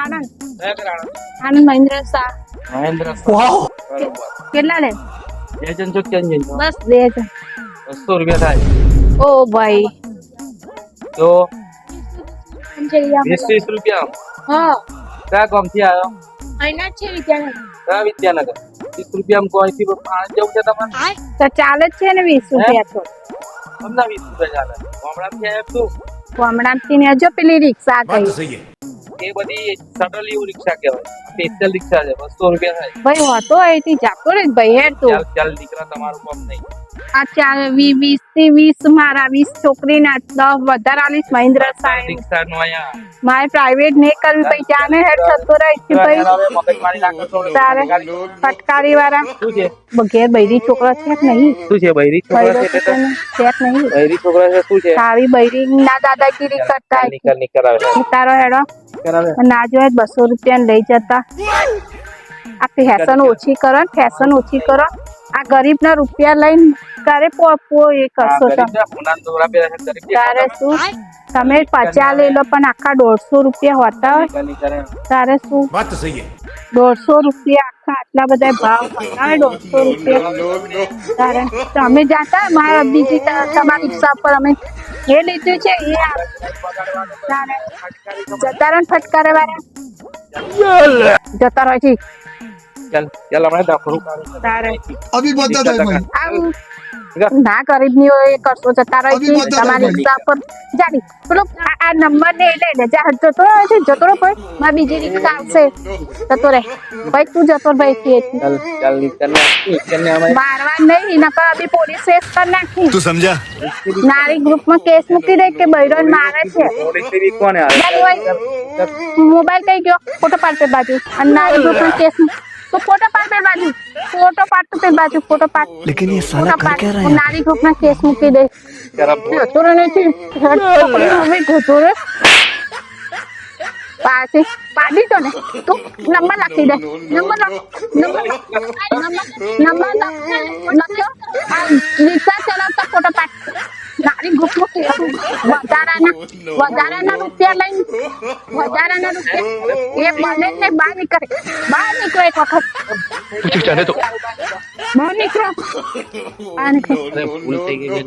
આનંદ આનંદ મહેન્દ્ર શાહ મહેન્દ્ર વાવ કેટલા લે બે જણ છો ક્યાં જઈને બસ 2000 ₹200 થાય ઓ ભાઈ તો જઈએ 20 રૂપિયા હા કયા ગામથી આવ્યો અહીંના છે વિદ્યાનગર કયા વિદ્યાનગર 20 રૂપિયામાં કોઈથી પાણી જવું છે તમારે તો ચાલે જ છે ને 20 રૂપિયા તો તમને 20 રૂપિયા ચાલે હમણાંથી આવ્યો તું હમણાંથી ને જો પેલી રિક્ષા ગઈ એ બધી શટલ એવું રિક્ષા કહેવાય સ્પેશિયલ રિક્ષા છે ₹200 થાય ભાઈ હતો અહીંથી જાતો રે ભાઈ હેડ તું ચાલ ચાલ દીકરા તમારું કામ નહીં આ ચાલ 20 થી 20 મારા 20 છોકરી ના 10 વધારે આલીશ મહેન્દ્ર શાહ રિક્ષા નો આયા મારે પ્રાઇવેટ નહીં કરવી ભાઈ જાને હેડ થતો રહે છે ભાઈ મગજમારી રાખો થોડું. તારે ફટકારી વાળા શું છે ઘેર બૈરી છોકરા છે કે નહીં શું છે બૈરી છોકરા બૈરો છે છે કે નહીં બૈરી છોકરા છે શું છે તારી બૈરી ના દાદાગીરી કરતા નિકલ આવે તારો હેડો કરાવે ના જોઈએ 200 રૂપિયા લઈ જતા આ ફેશન ઓછી કરો ફેશન ઓછી કરો આ ગરીબ ના રૂપિયા લઈને તારે પોપો એ કરશો તમે તારે શું તમે 50 લઈ લો પણ આખા 150 રૂપિયા હોતા હોય તારે શું વાત તો સહી 150 રૂપિયા આખા આટલા બધા ભાવ હોય 150 રૂપિયા તારે તમે જાતા મારા બીજી તમારી રિક્ષા પર અમે એ લીધું છે એ તારે જતા રહો ફટકારે વાળા જતા રહો છે चल चल हमारे दाखरू તારે अभी बता दे भाई આમ ના ગરીબ ની હોય એ કરશો જતા રહી છે તમારી રિક્ષા પર જાડી પેલો આ નંબર ને લઈ લે જા જતો રહે છે જતો રહો ભાઈ મારી બીજી રિક્ષા આવશે જતો રહે ભાઈ તું જતો ભાઈ કે चल चल निकलने हमारे મારવા નહીં નકર અભી પોલીસ કેસ કરી નાખી तू समझा નારી ગ્રુપ માં કેસ મૂકી દે કે બૈરોન મારે છે पुलिस भी कौन है મોબાઈલ કઈ ગયો ફોટો પાડ પે બાજુ અને નારી ગ્રુપ માં કેસ તો ફોટો પાડ પે બાજુ ફોટો પાડ તો પે બાજુ ફોટો પાડ लेकिन ये साला कर क्या रहा है નારી ગ્રુપ માં કેસ મૂકી દે જતો રહે છે હવે જતો રહે પાછી પાડી તો ને તું નંબર લખી દે નંબર રિક્ષા ચલાવતા ફોટો પાડ નારી ગ્રુપ વધારાના રૂપિયા લઈને વધારાના રૂપિયા એ બને ને બહાર નીકળે એક વખત तुझे जाने दो બહાર નીકળો બહાર નીકળો अरे भूल થઈ ગઈ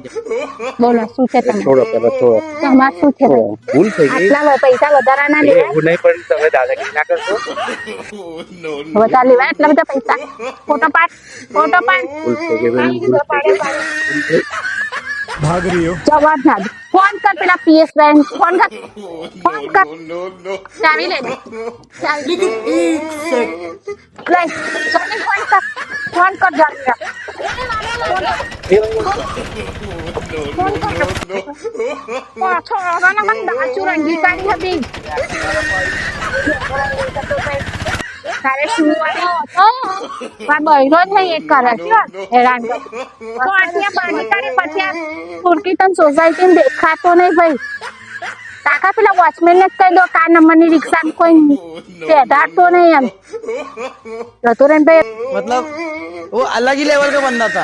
બોલો શું છે તમે છોડો પેલા છોડો તમારે શું છે ભૂલ થઈ ગઈ આટલા પૈસા વધારાના લેવા એવું નહીં પણ તમે દાદાગીરી ના કરશો વધારે લેવા એટલા બધા પૈસા ફોટો પાડ ભૂલ થઈ ગઈ બેન, ભૂલ થઈ ગઈ. भाग रही हो જવાબ ના દે ફોન કર પેલા પીએસ બેન ફોન કર ચાવી લે ચાવી લે ચાવી ફોન કર જલ્દી પાછો આવવાના મને દાચુ રંગી કાઢી હતી તારે શું બૈરો જ નહીં એક કરે છે હેરાન તો અહીંયા બાંધી કાઢી પછી આ સુરકી તન સોસાયટી ને દેખાતો નહીં ભાઈ કાકા પેલા વોચમેન ને કહી દો કાર નંબર ની રિક્ષા કોઈ ચેડાતો નહીં એમ જતો રે ભાઈ मतलब वो अलग ही लेवल का बंदा था